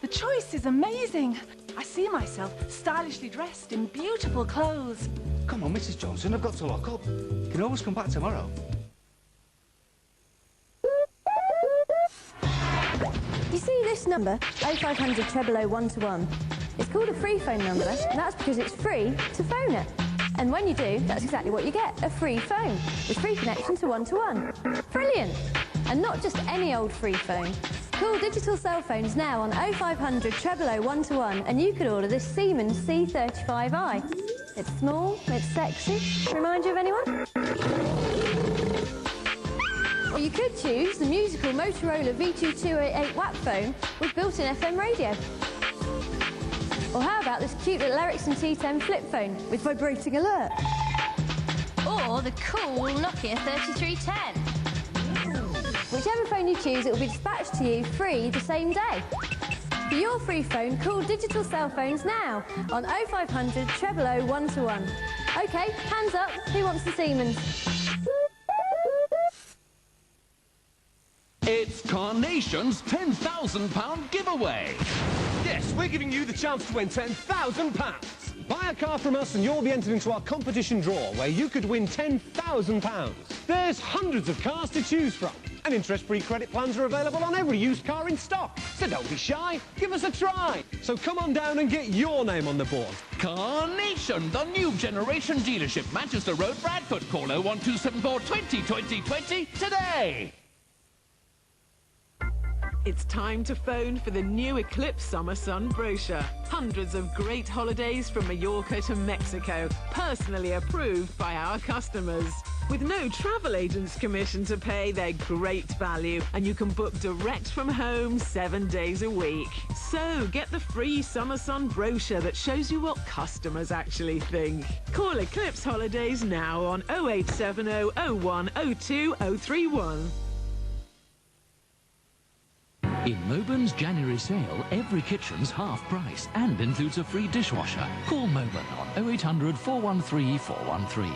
The choice is amazing. I see myself stylishly dressed in beautiful clothes. Come on, Mrs. Johnson, I've got to lock up. You can always come back tomorrow. You see this number, 0500 111? It's called a free phone number, and that's because it's free to phone it. And when you do, that's exactly what you get, a free phone, with free connection to 1-to-1. Brilliant! And not just any old free phone. Call digital cell phones now on 0500 111 and you could order this Siemens C35i. It's small, it's sexy. Remind you of anyone? Or you could choose the musical Motorola V2288 WAP phone with built-in FM radio. Or how about this cute little Ericsson T10 flip phone with vibrating alert? Or the cool Nokia 3310. Whichever phone you choose, it will be dispatched to you free the same day. For your free phone, call digital cell phones now on 0500 111. OK, hands up. Who wants the Siemens? It's Carnation's £10,000 giveaway. Yes, we're giving you the chance to win £10,000. Buy a car from us and you'll be entered into our competition draw where you could win £10,000. There's hundreds of cars to choose from. And interest-free credit plans are available on every used car in stock. So don't be shy, give us a try. So come on down and get your name on the board. Carnation, the new generation dealership, Manchester Road, Bradford. Call 01274 20 20 20 today. It's time to phone for the new Eclipse Summer Sun brochure. Hundreds of great holidays from Mallorca to Mexico, personally approved by our customers. With no travel agent's commission to pay, they're great value, and you can book direct from home 7 days a week. So get the free Summer Sun brochure that shows you what customers actually think. Call Eclipse Holidays now on 0870 01 02 031. In Moburn's January sale, every kitchen's half price and includes a free dishwasher. Call Moburn on 0800 413 413.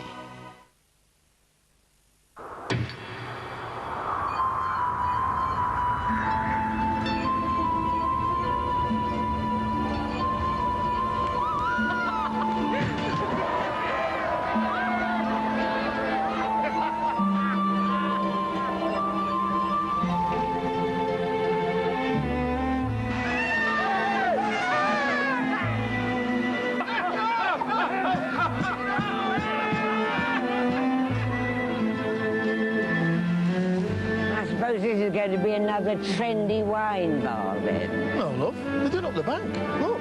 This is going to be another trendy wine bar, then. No, love. They're doing up the bank. Look.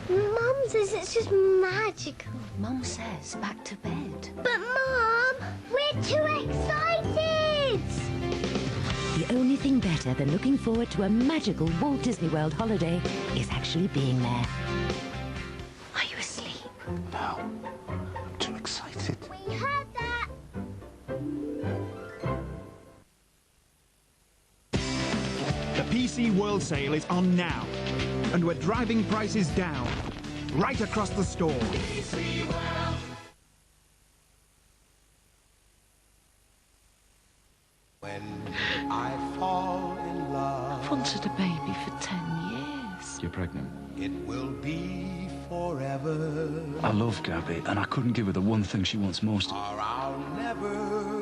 Mum says it's just magical. Mum says back to bed. But Mum, we're too excited! The only thing better than looking forward to a magical Walt Disney World holiday is actually being there. Are you asleep? No. I'm too excited. We heard that. The PC World Sale is on now, and we're driving prices down, right across the store. PC World. When I fall in love, I've wanted a baby for 10 years. You're pregnant? it will be forever. I love Gabby, and I couldn't give her the one thing she wants most. Or I'll never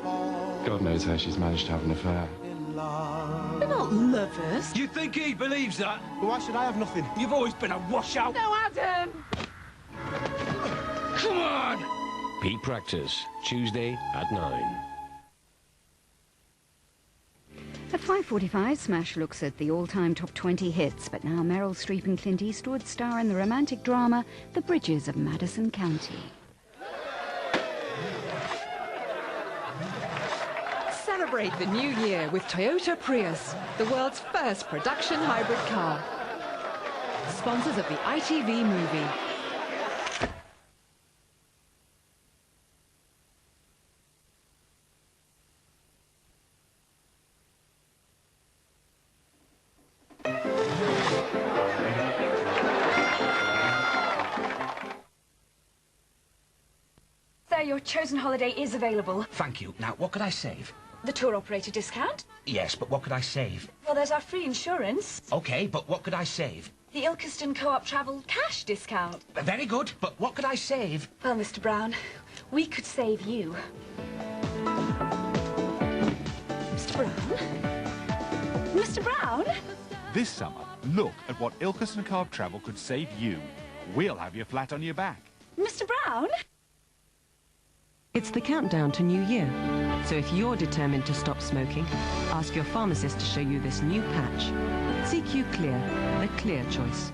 fall. God knows how she's managed to have an affair. We're not lovers. You think he believes that? Well, why should I have nothing? You've always been a washout. No, Adam! Come on! Peak Practice, Tuesday at 9. At 5:45, Smash looks at the all-time top 20 hits, but now Meryl Streep and Clint Eastwood star in the romantic drama The Bridges of Madison County. Celebrate the new year with Toyota Prius, the world's first production hybrid car. sponsors of the ITV movie. Sir, your chosen holiday is available. Thank you. Now, what could I save? The tour operator discount? Yes, but what could I save? Well, there's our free insurance. OK, but what could I save? The Ilkeston Co-op Travel cash discount. Very good, but what could I save? Well, Mr. Brown, we could save you. Mr. Brown? Mr. Brown? This summer, look at what Ilkeston Co-op Travel could save you. We'll have you flat on your back. Mr. Brown? It's the countdown to New Year. So if you're determined to stop smoking, ask your pharmacist to show you this new patch. CQ Clear, the clear choice.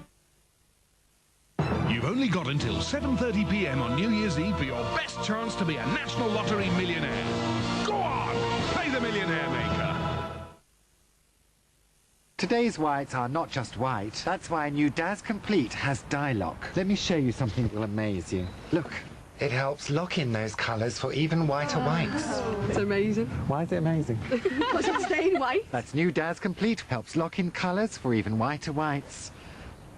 You've only got until 7:30 p.m. on New Year's Eve for your best chance to be a National Lottery millionaire. Go on, pay the millionaire maker. Today's whites are not just white. That's why new Daz Complete has dye lock. Let me show you something that will amaze you. Look. It helps lock in those colours for even whiter whites. It's amazing. Why is it amazing? Because it's staying white. That's new Daz Complete. Helps lock in colours for even whiter whites.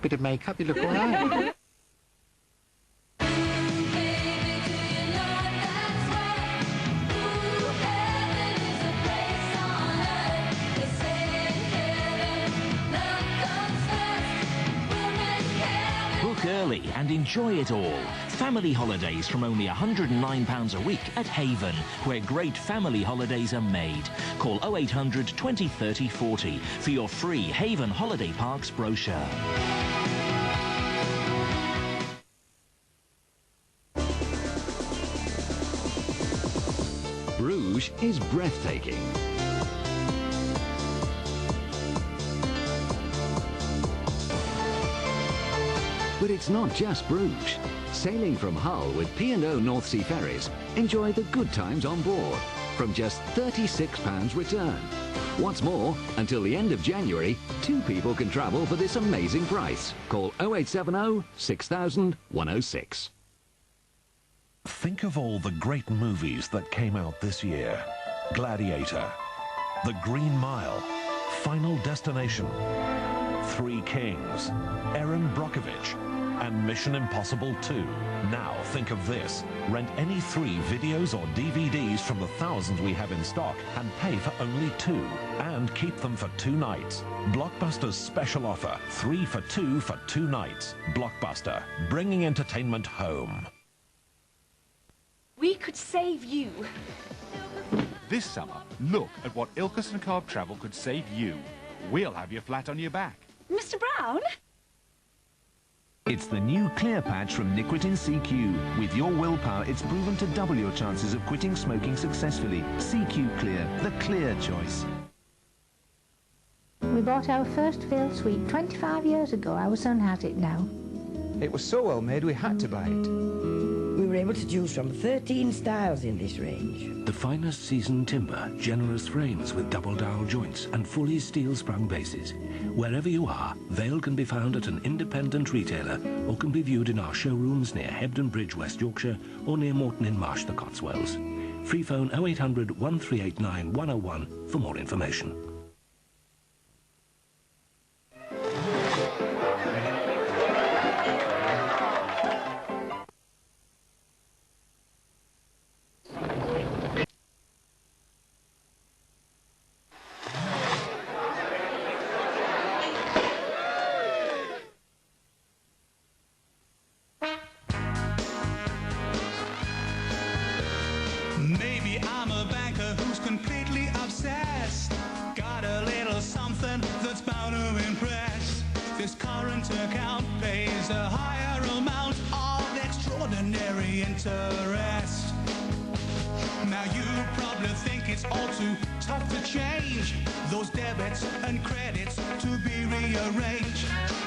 Bit of makeup, you look all right. Book early and enjoy it all. Family holidays from only £109 a week at Haven, where great family holidays are made. Call 0800 20 30 40 for your free Haven Holiday Parks brochure. Bruges is breathtaking. But it's not just Bruges. Sailing from Hull with P&O North Sea Ferries, enjoy the good times on board from just £36 return. What's more, until the end of January, 2 people can travel for this amazing price. Call 0870 6000 106. Think of all the great movies that came out this year. Gladiator, The Green Mile, Final Destination, Three Kings, Erin Brockovich, and Mission Impossible 2. Now think of this. Rent any 3 videos or DVDs from the thousands we have in stock and pay for only 2. And keep them for 2 nights. Blockbuster's special offer. 3 for 2 for 2 nights. Blockbuster. Bringing entertainment home. We could save you. This summer, look at what Ilkeston Co-op Travel could save you. We'll have you flat on your back. Mr. Brown? It's the new Clear Patch from Nicotine CQ. With your willpower, it's proven to double your chances of quitting smoking successfully. CQ Clear, the clear choice. We bought our first Phil suite 25 years ago. Our son has it now. It was so well made we had to buy it. We were able to choose from 13 styles in this range. The finest seasoned timber, generous frames with double dowel joints and fully steel sprung bases. Wherever you are, Vale can be found at an independent retailer or can be viewed in our showrooms near Hebden Bridge, West Yorkshire or near Morton in Marsh, the Cotswolds. Free phone 0800 1389 101 for more information. Maybe I'm a banker who's completely obsessed. Got a little something that's bound to impress. This current account pays a higher amount of extraordinary interest. Now you probably think it's all too tough to change those debits and credits to be rearranged.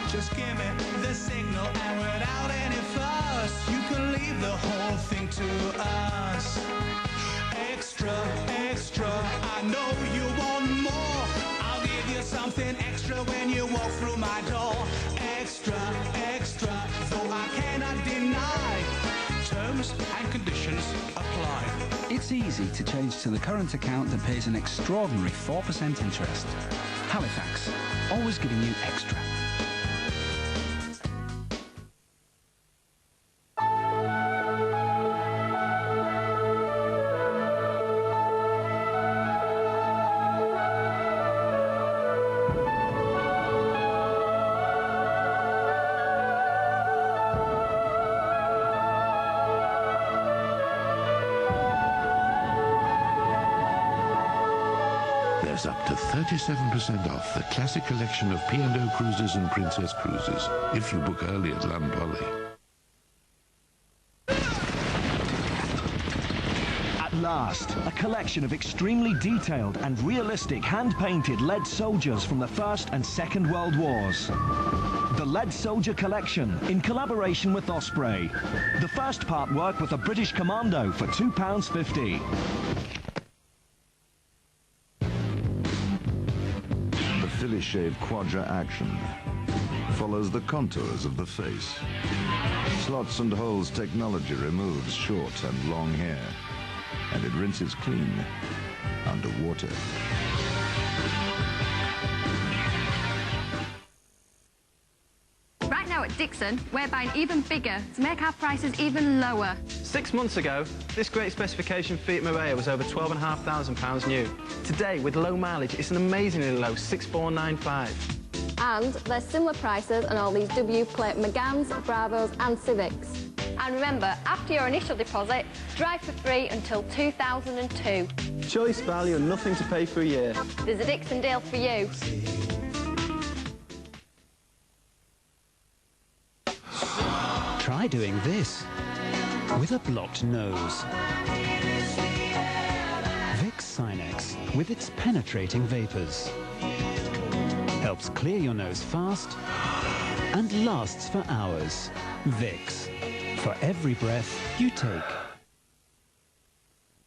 Just give me the signal and without any fuss, you can leave the whole thing to us. Extra, extra, I know you want more. I'll give you something extra when you walk through my door. Extra, That's easy to change to the current account that pays an extraordinary 4% interest. Halifax, always giving you extra. There's up to 37% off the classic collection of P&O Cruises and Princess Cruises if you book early at Lund Poly. At last, a collection of extremely detailed and realistic hand-painted lead soldiers from the First and Second World Wars. The Lead Soldier Collection, in collaboration with Osprey. The first part work with a British Commando for £2.50. Philly Shave Quadra Action follows the contours of the face. Slots and holes technology removes short and long hair, and it rinses clean underwater. Right now at Dixon, we're buying even bigger to make our prices even lower. 6 months ago, this great specification Fiat Marea was over £12,500 new. Today, with low mileage, it's an amazingly low 6,495. And there's similar prices on all these W-plate Megans, Bravos and Civics. And remember, after your initial deposit, drive for free until 2002. Choice, value and nothing to pay for a year. There's a Dixon deal for you. Try doing this with a blocked nose. Vicks Sinex, with its penetrating vapors, helps clear your nose fast and lasts for hours. Vicks, for every breath you take.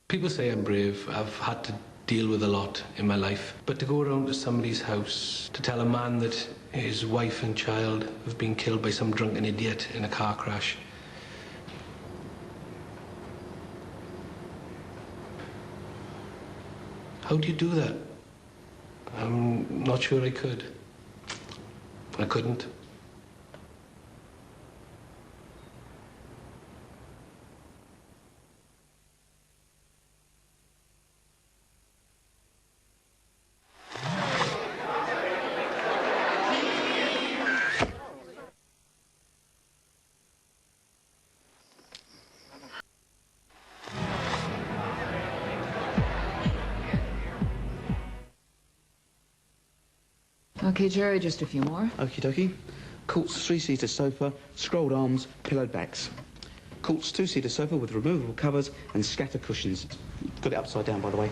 People say I'm brave. I've had to deal with a lot in my life. But to go around to somebody's house, to tell a man that his wife and child have been killed by some drunken idiot in a car crash. How do you do that? I'm not sure I could. I couldn't. Okay, Jerry, just a few more. Okie dokie. Court's 3-seater sofa, scrolled arms, pillowed backs. Court's 2-seater sofa with removable covers and scatter cushions. Got it upside down, by the way.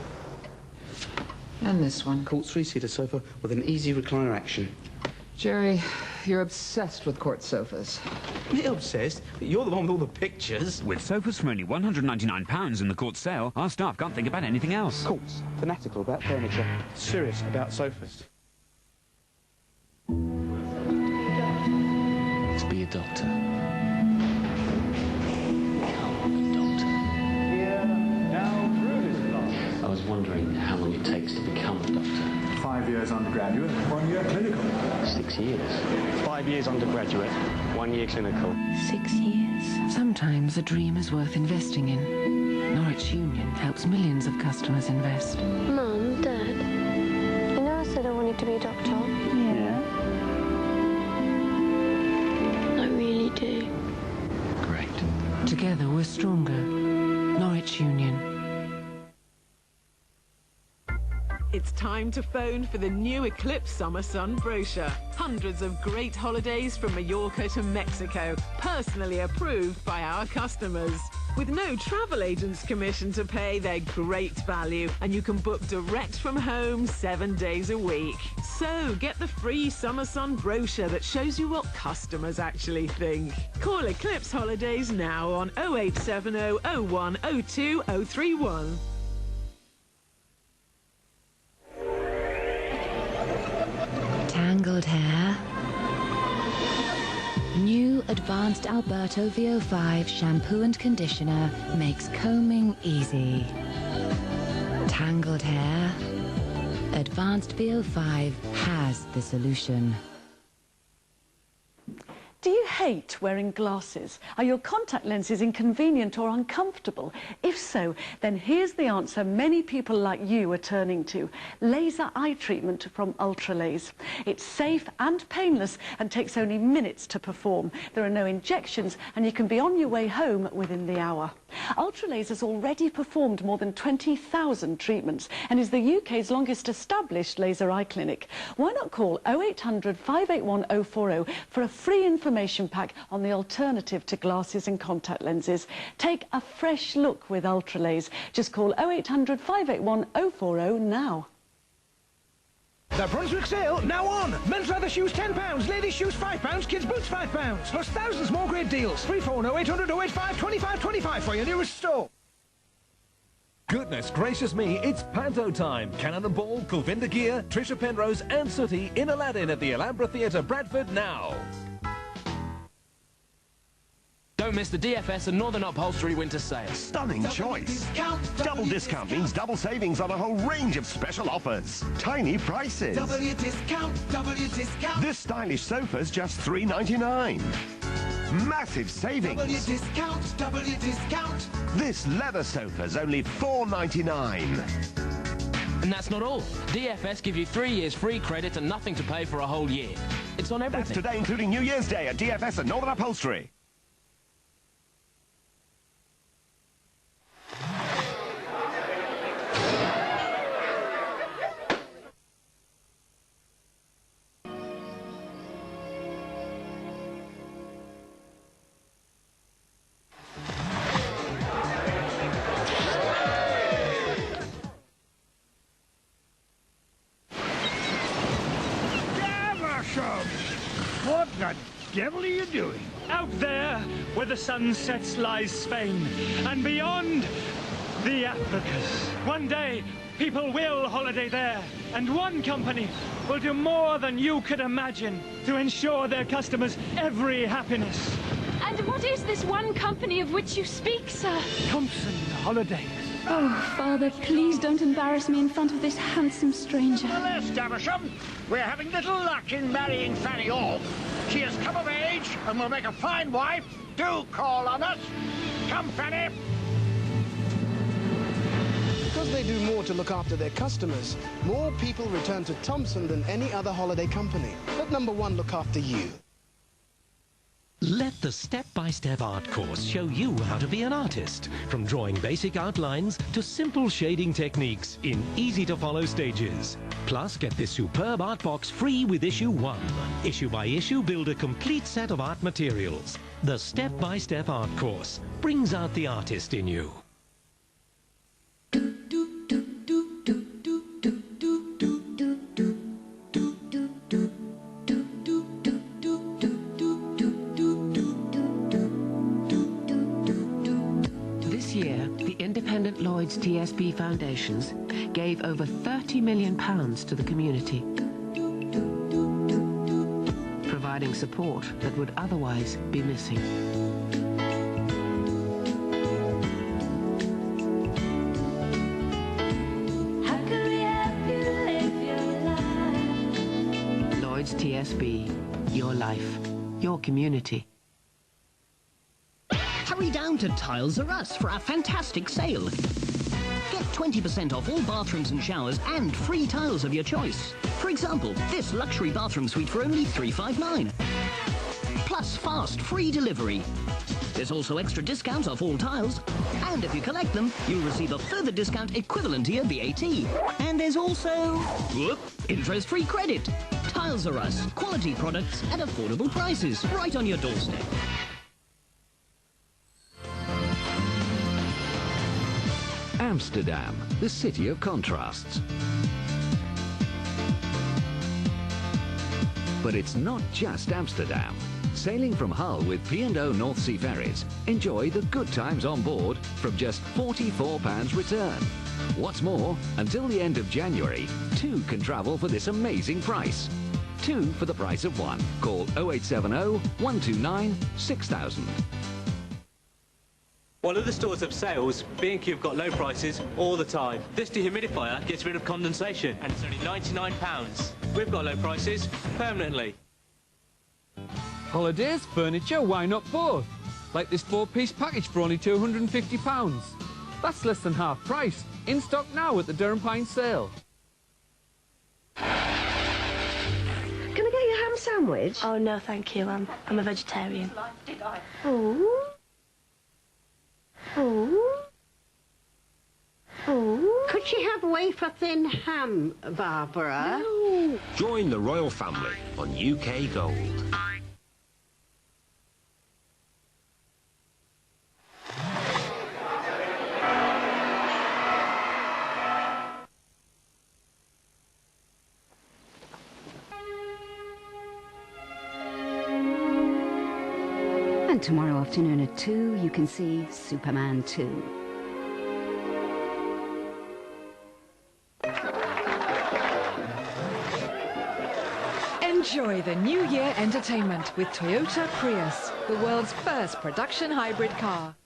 And this one. Court's 3-seater sofa with an easy recliner action. Jerry, you're obsessed with Court sofas. Me obsessed? You're the one with all the pictures. With sofas for only £199 in the Court sale, our staff can't think about anything else. Court's fanatical about furniture, serious about sofas. To be a doctor. I was wondering how long it takes to become a doctor. 5 years undergraduate, 1 year clinical. 6 years. 5 years undergraduate, 1 year clinical. 6 years. Sometimes a dream is worth investing in. Norwich Union helps millions of customers invest. Mum, Dad, you know I said I wanted to be a doctor? Yeah. I really do. Great. Together we're stronger. Norwich Union. It's time to phone for the new Eclipse Summer Sun brochure. Hundreds of great holidays from Mallorca to Mexico, personally approved by our customers. With no travel agent's commission to pay, they're great value, and you can book direct from home 7 days a week. So get the free Summer Sun brochure that shows you what customers actually think. Call Eclipse Holidays now on 0870 01 02 031. Tangled hair? New Advanced Alberto VO5 shampoo and conditioner makes combing easy. Tangled hair? Advanced VO5 has the solution. Do you hate wearing glasses? Are your contact lenses inconvenient or uncomfortable? If so, then here's the answer many people like you are turning to. Laser eye treatment from Ultralaser. It's safe and painless and takes only minutes to perform. There are no injections and you can be on your way home within the hour. Ultralaser's already performed more than 20,000 treatments and is the UK's longest established laser eye clinic. Why not call 0800 581 040 for a free information pack on the alternative to glasses and contact lenses. Take a fresh look with Ultralaser. Just call 0800 581 040 now. The Brunswick sale now on. Men's leather shoes £10, ladies shoes £5, kids boots £5, plus thousands more great deals. 340 800 085 25 25 for your nearest store. Goodness gracious me, it's Panto time. Cannonball, Kulvinda Gear, Trisha Penrose and Sooty in Aladdin at the Alhambra Theatre, Bradford now. Don't miss the DFS and Northern Upholstery winter sale. Stunning choice. Double discount means double savings on a whole range of special offers. Tiny prices. W discount. This stylish sofa's just $3.99. Massive savings. W discount. This leather sofa's only $4.99. And that's not all. DFS give you 3 years free credit and nothing to pay for a whole year. It's on everything. That's today, including New Year's Day at DFS and Northern Upholstery. What the devil are you doing? Out there, where the sun sets, lies Spain, and beyond, the Africas. One day, people will holiday there, and one company will do more than you could imagine to ensure their customers every happiness. And what is this one company of which you speak, sir? Thompson Holidays. Oh, Father, please don't embarrass me in front of this handsome stranger. Well, Davisham, we're having little luck in marrying Fanny Orr. She has come of age and will make a fine wife. Do call on us. Come, Fanny. Because they do more to look after their customers, more people return to Thompson than any other holiday company. Let number one look after you. Let the step-by-step art course show you how to be an artist, from drawing basic outlines to simple shading techniques in easy-to-follow stages. Plus, get this superb art box free with issue 1. Issue by issue, build a complete set of art materials. The step-by-step art course brings out the artist in you. Independent Lloyd's TSB Foundations gave over £30 million to the community, providing support that would otherwise be missing. How can we help you live your life? Lloyd's TSB, your life, your community. Hurry down to Tiles R Us for our fantastic sale. Get 20% off all bathrooms and showers and free tiles of your choice. For example, this luxury bathroom suite for only $359. Plus fast free delivery. There's also extra discounts off all tiles. And if you collect them, you'll receive a further discount equivalent to your VAT. And there's also interest-free credit. Tiles R Us. Quality products at affordable prices. Right on your doorstep. Amsterdam, the city of contrasts. But it's not just Amsterdam. Sailing from Hull with P&O North Sea Ferries, enjoy the good times on board from just £44 return. What's more, until the end of January, 2 can travel for this amazing price. 2 for the price of 1. Call 0870 129 6000. While other stores have sales, B&Q have got low prices all the time. This dehumidifier gets rid of condensation, and it's only £99. We've got low prices permanently. Holidays, furniture, why not both? Like this 4-piece package for only £250. That's less than half price. In stock now at the Durham Pine sale. Can I get you a ham sandwich? Oh, no, thank you. I'm a vegetarian. Oh. Oh. Oh. Could she have wafer thin ham, Barbara? No. Join the royal family on UK Gold. And tomorrow afternoon at 2, you can see Superman 2. Enjoy the New Year entertainment with Toyota Prius, the world's first production hybrid car.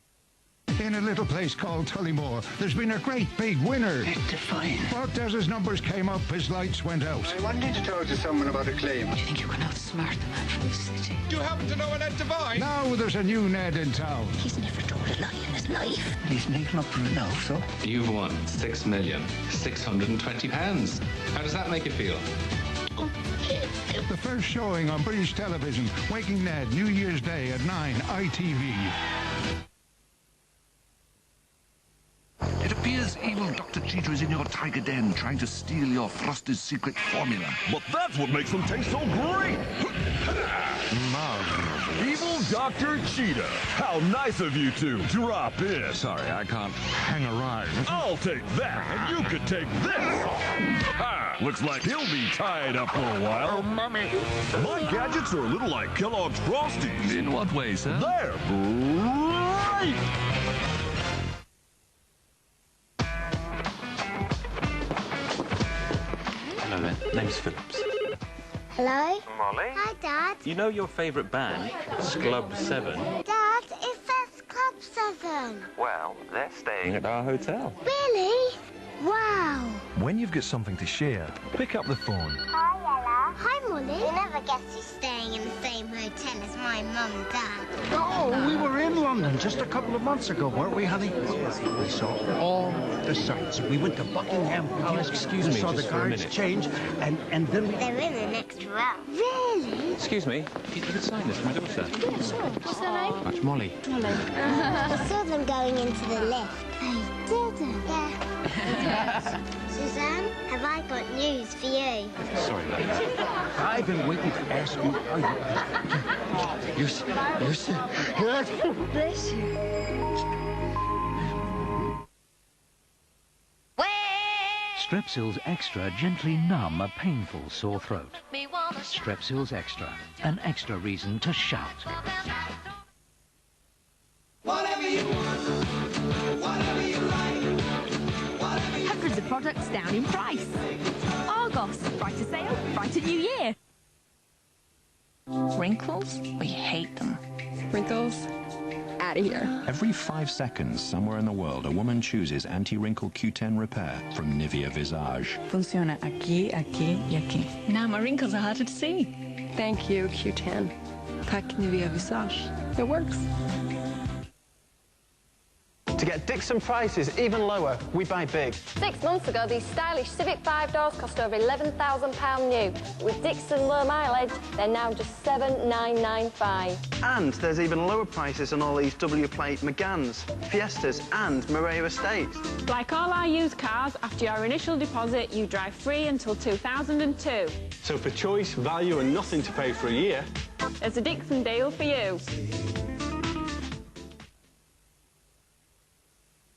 In a little place called Tullymore, there's been a great big winner. Fine. But as his numbers came up, his lights went out. I wanted to talk to someone about a claim. Do you think you can outsmart the man from the city? Do you happen to know a Ned Devine? Now there's a new Ned in town. He's never told a lie in his life. He's making up for it now, so? You've won £6,620. How does that make you feel? The first showing on British television, Waking Ned, New Year's Day at 9, ITV. It appears evil Dr. Cheetor is in your tiger den trying to steal your Frosted secret formula. But that's what makes them taste so great! Evil Dr. Cheetah! How nice of you to drop in! Sorry, I can't hang around. I'll take that, and you could take this! Ha! Looks like he'll be tied up for a while. Oh, Mommy! My gadgets are a little like Kellogg's Frosties. In what way, sir? They're great! Hello there, name's Phillips. Hello? Molly? Hi, Dad. You know your favourite band, Club 7? Dad, it says Club 7. Well, they're staying at our hotel. Really? Wow. When you've got something to share, pick up the phone. Hi, Ella. Hi, Molly. You never guess who's staying in the same hotel as my mum and dad. Oh, we were in London just a couple of months ago, weren't we, honey? We saw all the sights. We went to Buckingham Palace. Excuse me, saw just the for a guards minute. change, and then we... They're in the next row. Really? Excuse me, if you could sign this for my daughter. Yeah, sure. What's their name? That's Molly. Molly. I saw them going into the lift. They didn't. Yeah. Suzanne, have I got news for you? Sorry, lady. I've been waiting to ask you. You're so good. Bless you. Strepsils Extra gently numb a painful sore throat. Strepsils Extra, an extra reason to shout. Whatever you want, whatever you like, Hundreds of products down in price. Argos, brighter sale, brighter new year. Wrinkles? We hate them. Wrinkles? Out of here. Every 5 seconds, somewhere in the world, a woman chooses anti-wrinkle Q10 repair from Nivea Visage. Funciona aquí, aquí y aquí. Now my wrinkles are harder to see. Thank you, Q10. Pack Nivea Visage. It works. To get Dixon prices even lower, we buy big. 6 months ago, these stylish Civic 5 doors cost over £11,000 new. With Dixon low mileage, they're now just $7,995. And there's even lower prices on all these W-plate Megans, Fiestas and Marais Estates. Like all our used cars, after your initial deposit, you drive free until 2002. So for choice, value and nothing to pay for a year... There's a Dixon deal for you.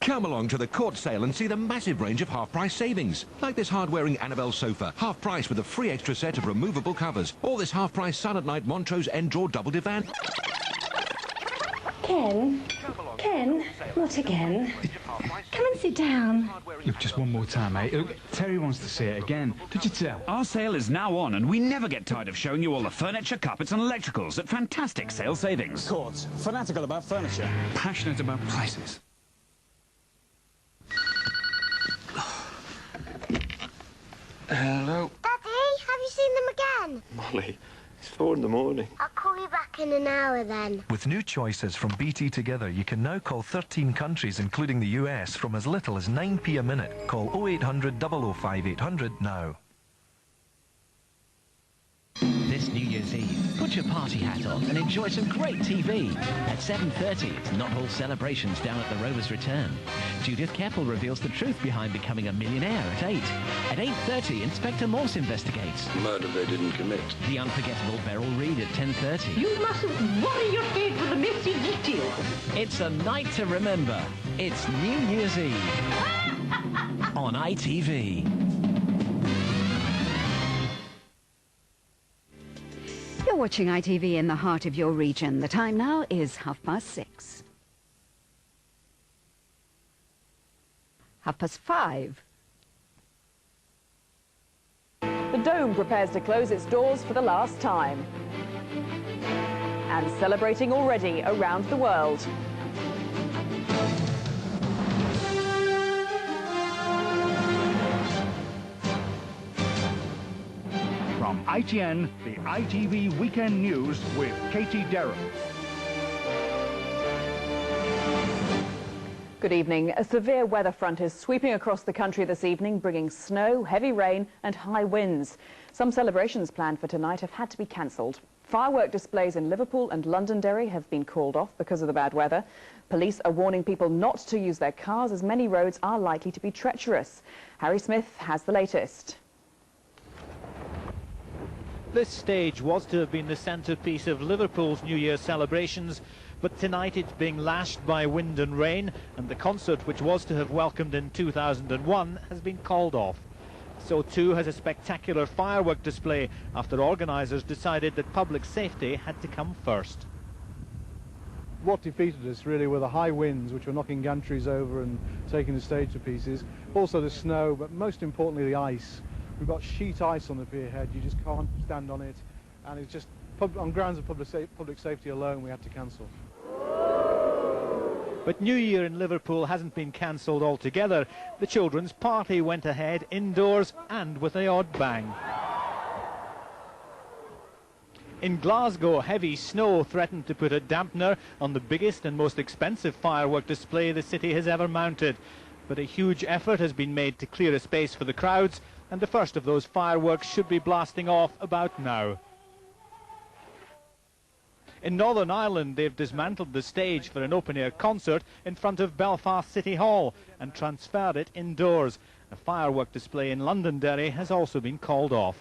Come along to the court sale and see the massive range of half-price savings. Like this hard-wearing Annabelle sofa, half-price with a free extra set of removable covers. Or this half-price Silent Night Montrose end-drawer double divan. Ken? Ken? Not again. Come and sit down. Look, just one more time, mate. Look, Terry wants to see it again. Did you tell? Our sale is now on, and we never get tired of showing you all the furniture, carpets and electricals at fantastic sale savings. Court. Fanatical about furniture. Passionate about prices. Hello. Daddy, have you seen them again? Molly, it's 4 in the morning. I'll call you back in an hour then. With new choices from BT Together, you can now call 13 countries, including the US, from as little as 9p a minute. Call 0800 005 800 now. This New Year's Eve, put your party hat on and enjoy some great TV. At 7:30, it's Not All Celebrations down at the Rover's Return. Judith Keppel reveals the truth behind becoming a millionaire at 8. At 8:30, Inspector Morse investigates. Murder they didn't commit. The unforgettable Beryl Reid at 10:30. You mustn't worry your head with the messy details. It's a night to remember. It's New Year's Eve on ITV. You're watching ITV in the heart of your region. The time now is 6:30. 5:30. The Dome prepares to close its doors for the last time. And celebrating already around the world. From ITN, the ITV Weekend News with Katie Derham. Good evening. A severe weather front is sweeping across the country this evening, bringing snow, heavy rain and high winds. Some celebrations planned for tonight have had to be cancelled. Firework displays in Liverpool and Londonderry have been called off because of the bad weather. Police are warning people not to use their cars as many roads are likely to be treacherous. Harry Smith has the latest. This stage was to have been the centrepiece of Liverpool's New Year celebrations, but tonight it's being lashed by wind and rain, and the concert, which was to have welcomed in 2001, has been called off. So too has a spectacular firework display after organisers decided that public safety had to come first. What defeated us really were the high winds, which were knocking gantries over and taking the stage to pieces. Also the snow, but most importantly the ice. We've got sheet ice on the pier head, you just can't stand on it, and it's just, on grounds of public safety alone, we had to cancel. But New Year in Liverpool hasn't been cancelled altogether. The children's party went ahead indoors and with the odd bang. In Glasgow, heavy snow threatened to put a dampener on the biggest and most expensive firework display the city has ever mounted. But a huge effort has been made to clear a space for the crowds, and the first of those fireworks should be blasting off about now. In Northern Ireland, they've dismantled the stage for an open-air concert in front of Belfast City Hall and transferred it indoors. A firework display in Londonderry has also been called off.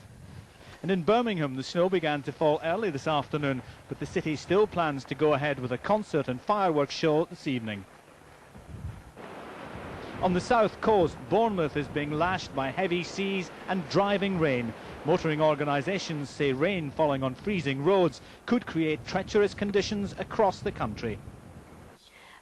And in Birmingham, the snow began to fall early this afternoon, but the city still plans to go ahead with a concert and fireworks show this evening. On the south coast, Bournemouth is being lashed by heavy seas and driving rain. Motoring organisations say rain falling on freezing roads could create treacherous conditions across the country.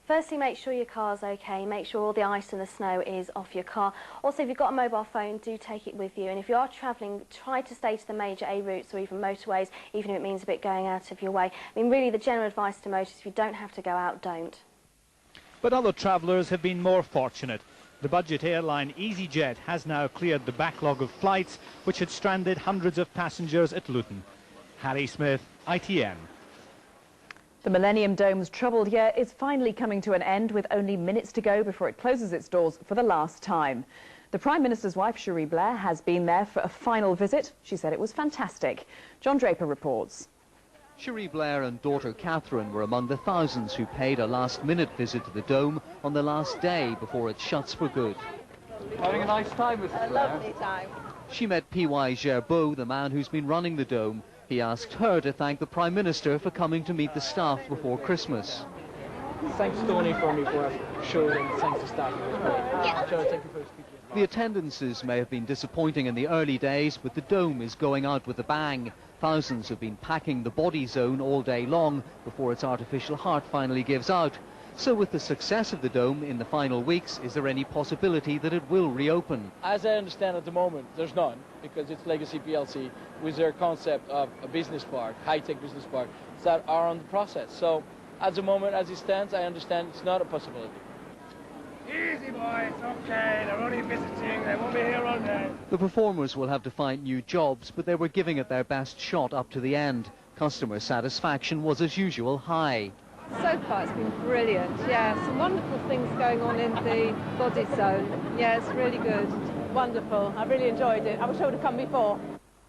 Firstly, make sure your car's okay. Make sure all the ice and the snow is off your car. Also, if you've got a mobile phone, do take it with you. And if you are travelling, try to stay to the major A routes or even motorways, even if it means a bit going out of your way. I mean, really, the general advice to motorists, if you don't have to go out, don't. But other travellers have been more fortunate. The budget airline EasyJet has now cleared the backlog of flights which had stranded hundreds of passengers at Luton. Harry Smith, ITN. The Millennium Dome's troubled year is finally coming to an end with only minutes to go before it closes its doors for the last time. The Prime Minister's wife, Cherie Blair, has been there for a final visit. She said it was fantastic. John Draper reports. Cherie Blair and daughter Catherine were among the thousands who paid a last-minute visit to the Dome on the last day before it shuts for good. Having a nice time, Mrs. Blair? A lovely time. She met P.Y. Gerbeau, the man who's been running the Dome. He asked her to thank the Prime Minister for coming to meet the staff before Christmas. Thanks, Tony, for me for showing, and thanks to staff. The attendances may have been disappointing in the early days, but the Dome is going out with a bang. Thousands have been packing the body zone all day long before its artificial heart finally gives out. So with the success of the dome in the final weeks, is there any possibility that it will reopen? As I understand at the moment, there's none, because it's Legacy PLC with their concept of a business park, high-tech business park, that are on the process. So at the moment, as it stands, I understand it's not a possibility. Easy, boy, it's okay. They're only visiting. They won't be here all day. The performers will have to find new jobs, but they were giving it their best shot up to the end. Customer satisfaction was, as usual, high. So far it's been brilliant, yeah, some wonderful things going on in the body zone. Yeah, it's really good. Wonderful, I really enjoyed it. I wish I would have come before.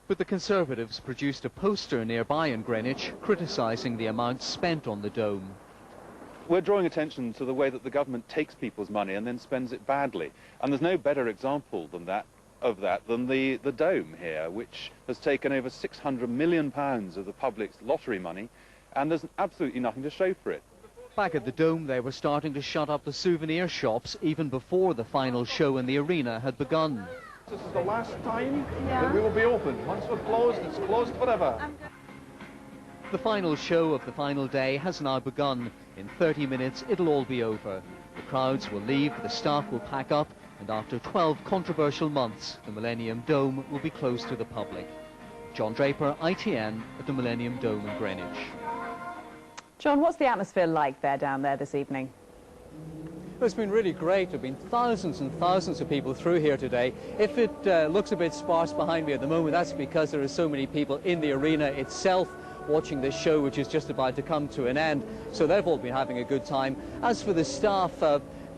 But the Conservatives produced a poster nearby in Greenwich criticising the amount spent on the dome. We're drawing attention to the way that the government takes people's money and then spends it badly. And there's no better example than that than the dome here, which has taken over £600 million of the public's lottery money, and there's absolutely nothing to show for it. Back at the dome, they were starting to shut up the souvenir shops even before the final show in the arena had begun. This is the last time that we will be open. Once we're closed, it's closed forever. The final show of the final day has now begun. In 30 minutes, it'll all be over. The crowds will leave, the staff will pack up, and after 12 controversial months, the Millennium Dome will be closed to the public. John Draper, ITN, at the Millennium Dome in Greenwich. John, what's the atmosphere like down there this evening? Well, it's been really great. There have been thousands and thousands of people through here today. If it looks a bit sparse behind me at the moment, that's because there are so many people in the arena itself watching this show, which is just about to come to an end. So they've all been having a good time. As for the staff,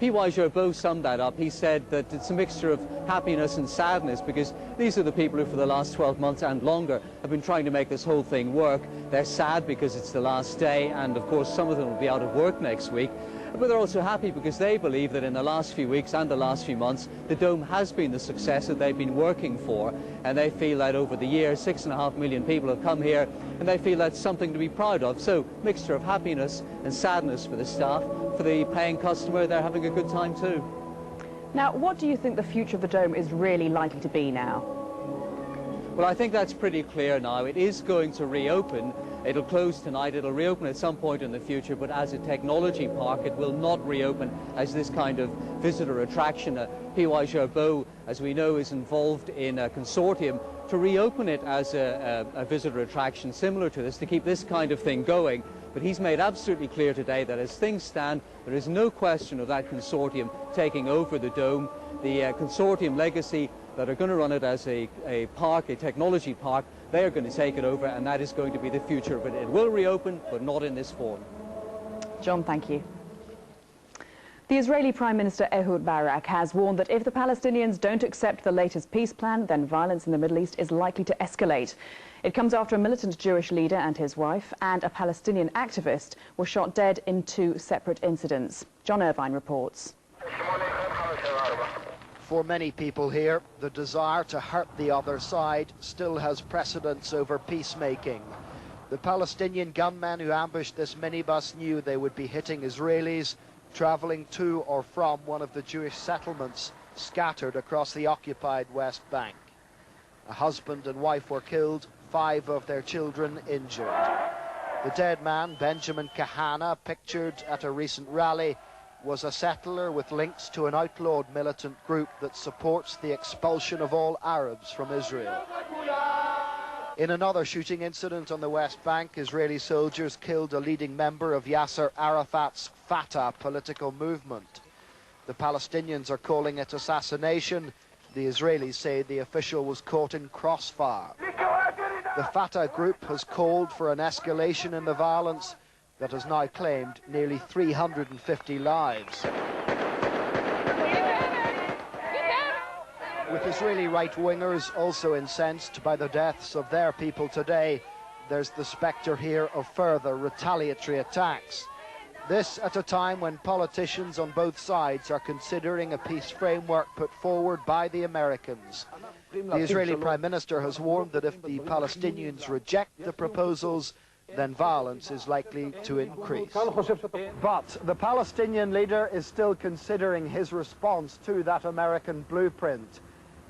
P.Y. Gerbeau summed that up. He said that it's a mixture of happiness and sadness, because these are the people who for the last 12 months and longer have been trying to make this whole thing work. They're sad because it's the last day, and of course some of them will be out of work next week. But they're also happy because they believe that in the last few weeks and the last few months, the dome has been the success that they've been working for, and they feel that over the years 6.5 million people have come here, and they feel that's something to be proud of. So, mixture of happiness and sadness for the staff. For the paying customer, they're having a good time too. Now, what do you think the future of the dome is really likely to be now? Well, I think that's pretty clear now. It is going to reopen. It'll close tonight, it'll reopen at some point in the future, but as a technology park, it will not reopen as this kind of visitor attraction. P.Y. Gerbeau, as we know, is involved in a consortium to reopen it as a visitor attraction similar to this, to keep this kind of thing going. But he's made absolutely clear today that as things stand, there is no question of that consortium taking over the dome. The consortium Legacy that are going to run it as a park, a technology park, they are going to take it over, and that is going to be the future of it. It will reopen, but not in this form. John, thank you. The Israeli Prime Minister Ehud Barak has warned that if the Palestinians don't accept the latest peace plan, then violence in the Middle East is likely to escalate. It comes after a militant Jewish leader and his wife and a Palestinian activist were shot dead in 2 separate incidents. John Irvine reports. For many people here, the desire to hurt the other side still has precedence over peacemaking. The Palestinian gunmen who ambushed this minibus knew they would be hitting Israelis traveling to or from one of the Jewish settlements scattered across the occupied West Bank. A husband and wife were killed, 5 of their children injured. The dead man, Benjamin Kahana, pictured at a recent rally, was a settler with links to an outlawed militant group that supports the expulsion of all Arabs from Israel. In another shooting incident on the West Bank, Israeli soldiers killed a leading member of Yasser Arafat's Fatah political movement. The Palestinians are calling it assassination. The Israelis say the official was caught in crossfire. The Fatah group has called for an escalation in the violence that has now claimed nearly 350 lives. With Israeli right-wingers also incensed by the deaths of their people today, there's the spectre here of further retaliatory attacks. This at a time when politicians on both sides are considering a peace framework put forward by the Americans. The Israeli Prime Minister has warned that if the Palestinians reject the proposals, then violence is likely to increase. But the Palestinian leader is still considering his response to that American blueprint.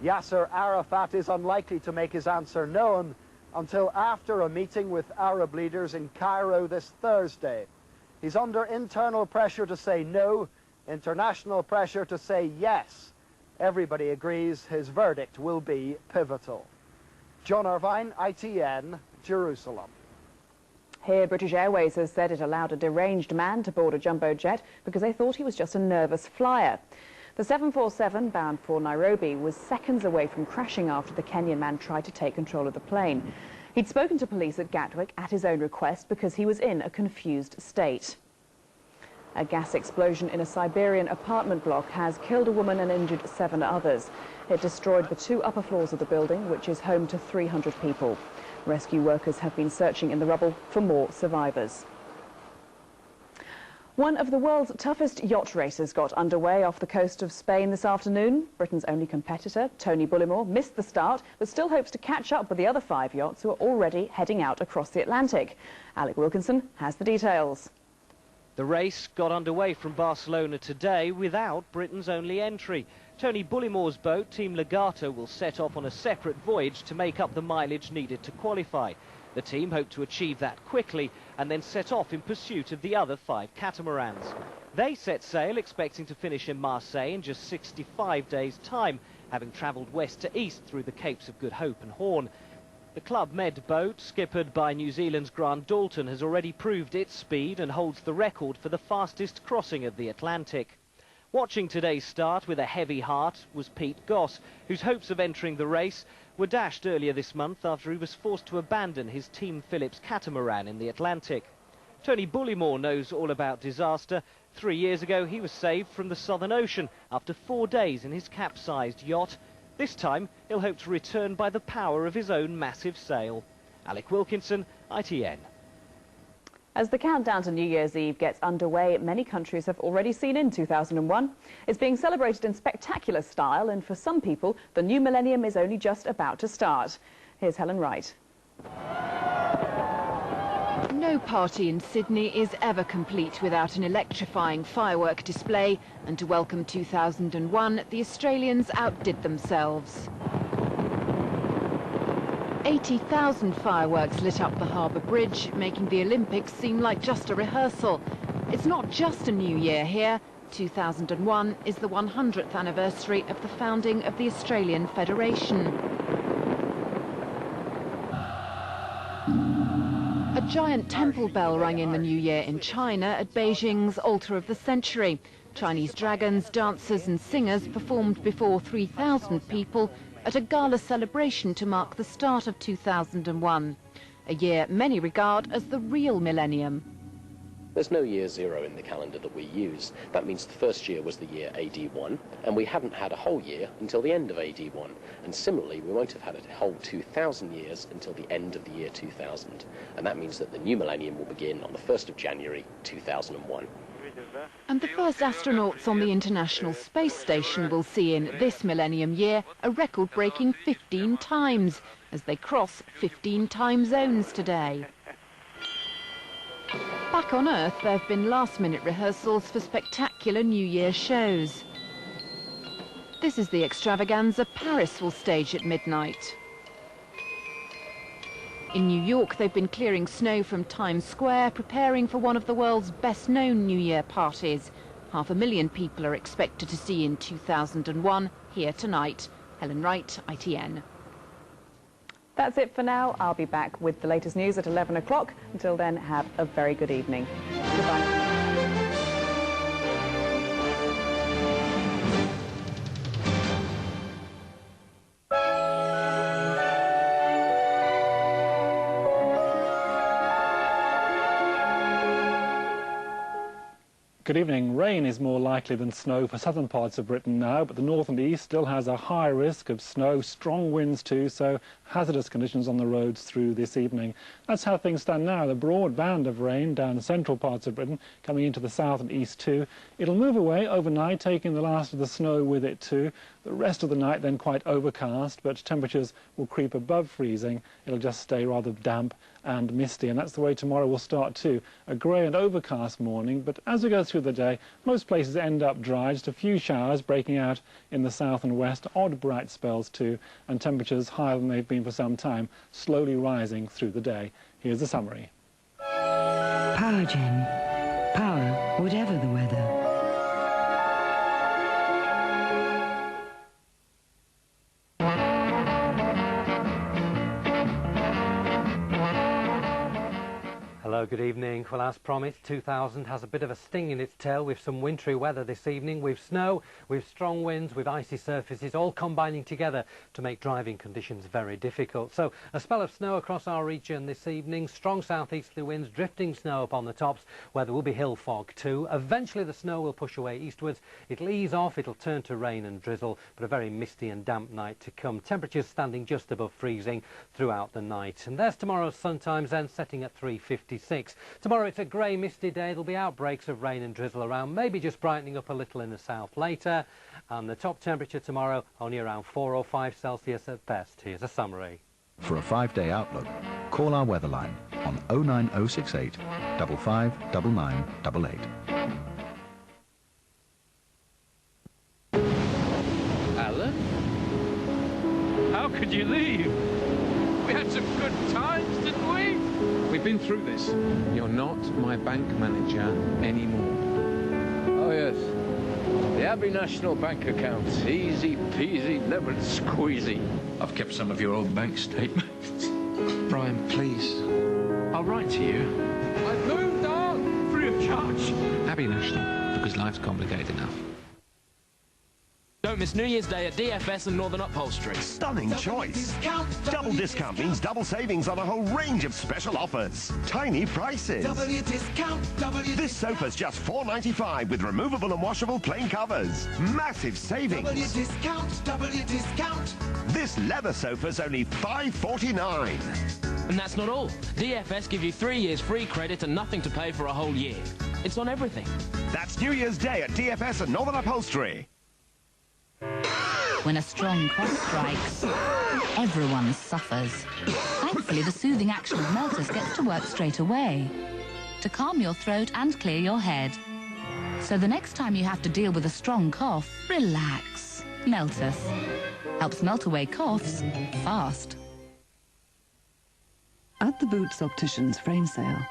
Yasser Arafat is unlikely to make his answer known, until after a meeting with Arab leaders in Cairo this Thursday. He's under internal pressure to say no, international pressure to say yes. Everybody agrees his verdict will be pivotal. John Irvine, ITN, Jerusalem. Here, British Airways has said it allowed a deranged man to board a jumbo jet because they thought he was just a nervous flyer. The 747 bound for Nairobi was seconds away from crashing after the Kenyan man tried to take control of the plane. He'd spoken to police at Gatwick at his own request because he was in a confused state. A gas explosion in a Siberian apartment block has killed a woman and injured 7 others. It destroyed the 2 upper floors of the building, which is home to 300 people. Rescue workers have been searching in the rubble for more survivors. One of the world's toughest yacht races got underway off the coast of Spain this afternoon. Britain's only competitor, Tony Bullimore, missed the start, but still hopes to catch up with the other 5 yachts who are already heading out across the Atlantic. Alec Wilkinson has the details. The race got underway from Barcelona today without Britain's only entry. Tony Bullimore's boat, Team Legato, will set off on a separate voyage to make up the mileage needed to qualify. The team hope to achieve that quickly and then set off in pursuit of the other 5 catamarans. They set sail expecting to finish in Marseille in just 65 days' time, having travelled west to east through the Capes of Good Hope and Horn. The Club Med boat, skippered by New Zealand's Grant Dalton, has already proved its speed and holds the record for the fastest crossing of the Atlantic. Watching today's start with a heavy heart was Pete Goss, whose hopes of entering the race were dashed earlier this month after he was forced to abandon his Team Phillips catamaran in the Atlantic. Tony Bullimore knows all about disaster. 3 years ago he was saved from the Southern Ocean after 4 days in his capsized yacht. This time he'll hope to return by the power of his own massive sail. Alec Wilkinson, ITN. As the countdown to New Year's Eve gets underway, many countries have already seen in 2001. It's being celebrated in spectacular style, and for some people, the new millennium is only just about to start. Here's Helen Wright. No party in Sydney is ever complete without an electrifying firework display, and to welcome 2001, the Australians outdid themselves. 80,000 fireworks lit up the Harbour Bridge, making the Olympics seem like just a rehearsal. It's not just a new year here. 2001 is the 100th anniversary of the founding of the Australian Federation. A giant temple bell rang in the new year in China at Beijing's Altar of the Century. Chinese dragons, dancers and singers performed before 3,000 people at a gala celebration to mark the start of 2001, a year many regard as the real millennium. There's no year 0 in the calendar that we use. That means the first year was the year AD 1, and we haven't had a whole year until the end of AD 1. And similarly, we won't have had a whole 2,000 years until the end of the year 2000. And that means that the new millennium will begin on the 1st of January 2001. And the first astronauts on the International Space Station will see in this millennium year a record-breaking 15 times, as they cross 15 time zones today. Back on Earth, there have been last-minute rehearsals for spectacular New Year shows. This is the extravaganza Paris will stage at midnight. In New York, they've been clearing snow from Times Square, preparing for one of the world's best-known New Year parties. 500,000 people are expected to see in 2001 here tonight. Helen Wright, ITN. That's it for now. I'll be back with the latest news at 11 o'clock. Until then, have a very good evening. Goodbye. Good evening. Rain is more likely than snow for southern parts of Britain now, but the north and east still has a high risk of snow, strong winds too, so hazardous conditions on the roads through this evening. That's how things stand now. The broad band of rain down the central parts of Britain, coming into the south and east too. It'll move away overnight, taking the last of the snow with it too. The rest of the night then quite overcast, but temperatures will creep above freezing. It'll just stay rather damp and misty, and that's the way tomorrow will start too. A grey and overcast morning, but as we go through the day, most places end up dry, just a few showers breaking out in the south and west, odd bright spells too, and temperatures higher than they've been for some time, slowly rising through the day. Here's a summary. Power Gen. Power, whatever the weather. Hello, good evening. Well, as promised, 2000 has a bit of a sting in its tail with some wintry weather this evening, with snow, with strong winds, with icy surfaces, all combining together to make driving conditions very difficult. So, a spell of snow across our region this evening, strong southeasterly winds, drifting snow up on the tops, where there will be hill fog too. Eventually the snow will push away eastwards, it'll ease off, it'll turn to rain and drizzle, but a very misty and damp night to come. Temperatures standing just above freezing throughout the night. And there's tomorrow's sun times then, setting at 3:56. Tomorrow it's a grey, misty day. There'll be outbreaks of rain and drizzle around, maybe just brightening up a little in the south later. And the top temperature tomorrow only around 4 or 5 Celsius at best. Here's a summary. For a 5-day outlook, call our weather line on 09068 559988. Alan? How could you leave? We had some good times, didn't we? We've been through this. You're not my bank manager anymore. Oh, yes. The Abbey National Bank accounts. Easy peasy, lemon squeezy. I've kept some of your old bank statements. Brian, please. I'll write to you. I've moved on! Free of charge. Abbey National, because life's complicated enough. Don't miss New Year's Day at DFS and Northern Upholstery. Stunning choice. Double discount means double savings on a whole range of special offers. Tiny prices. W discount. This sofa's just $4.95 with removable and washable plain covers. Massive savings. W discount. This leather sofa's only $5.49. And that's not all. DFS give you 3 years free credit and nothing to pay for a whole year. It's on everything. That's New Year's Day at DFS and Northern Upholstery. When a strong cough strikes, everyone suffers. Thankfully, the soothing action of Meltus gets to work straight away to calm your throat and clear your head. So the next time you have to deal with a strong cough, relax. Meltus helps melt away coughs fast. At the Boots Opticians frame sale,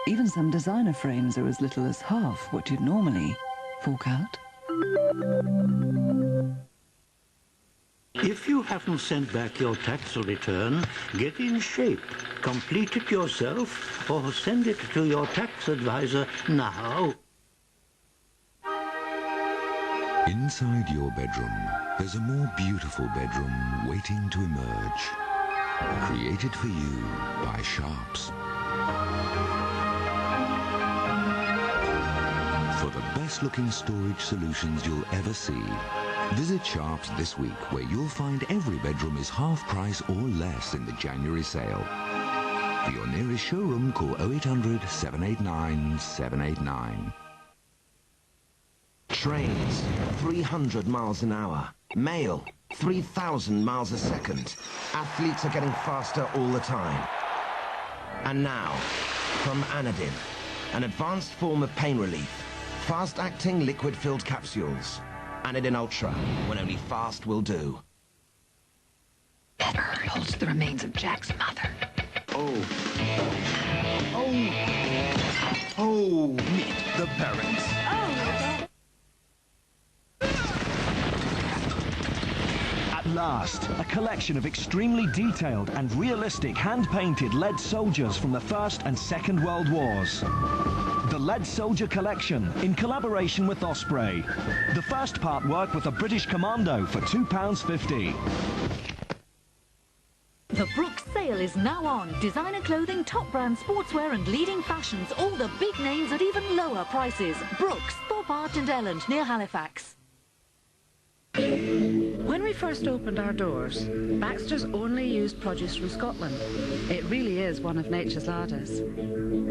even some designer frames are as little as half what you'd normally fork out. If you haven't sent back your tax return, get in shape. Complete it yourself or send it to your tax advisor now. Inside your bedroom, there's a more beautiful bedroom waiting to emerge. Created for you by Sharps. For the best-looking storage solutions you'll ever see, visit Sharps this week, where you'll find every bedroom is half price or less in the January sale. For your nearest showroom, call 0800 789 789. Trains, 300 miles an hour. Mail, 3,000 miles a second. Athletes are getting faster all the time. And now, from Anadin, an advanced form of pain relief. Fast-acting liquid-filled capsules. Anadin Ultra, when only fast will do. Heather holds the remains of Jack's mother. Oh. Meet the parents. At last, a collection of extremely detailed and realistic hand-painted lead soldiers from the First and Second World Wars. The Lead Soldier Collection, in collaboration with Osprey. The first part worked with a British Commando for £2.50. The Brooks sale is now on. Designer clothing, top brand sportswear and leading fashions. All the big names at even lower prices. Brooks, Thorpe Art and Elland near Halifax. When we first opened our doors, Baxter's only used produce from Scotland. It really is one of nature's larders.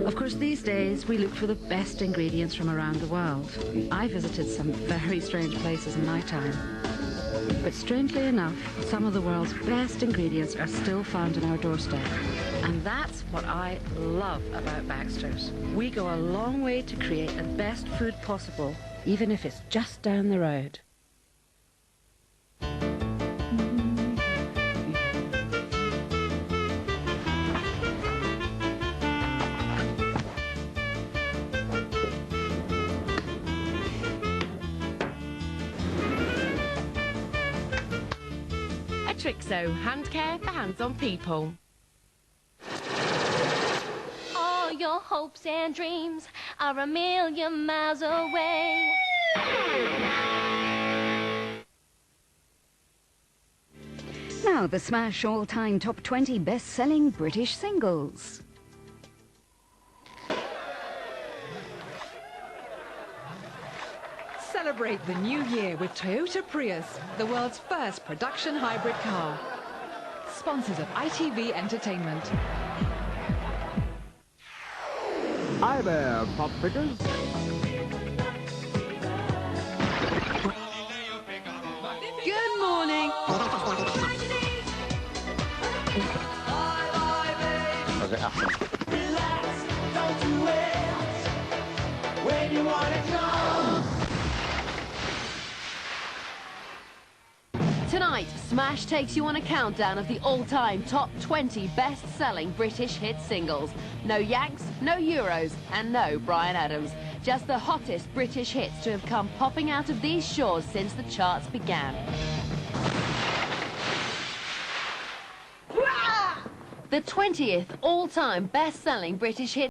Of course, these days we look for the best ingredients from around the world. I visited some very strange places in my time. But strangely enough, some of the world's best ingredients are still found on our doorstep. And that's what I love about Baxter's. We go a long way to create the best food possible, even if it's just down the road. Trixo, hand care for hands-on people. All your hopes and dreams are a million miles away. Now the Smash all-time top 20 best-selling British singles. Celebrate the new year with Toyota Prius, the world's first production hybrid car. Sponsors of ITV Entertainment. Hi there, pop pickers. Good morning. How's it happen? Relax, don't do it when you want it gone. Tonight, Smash takes you on a countdown of the all-time top 20 best-selling British hit singles. No Yanks, no Euros, and no Bryan Adams. Just the hottest British hits to have come popping out of these shores since the charts began. The 20th all-time best-selling British hit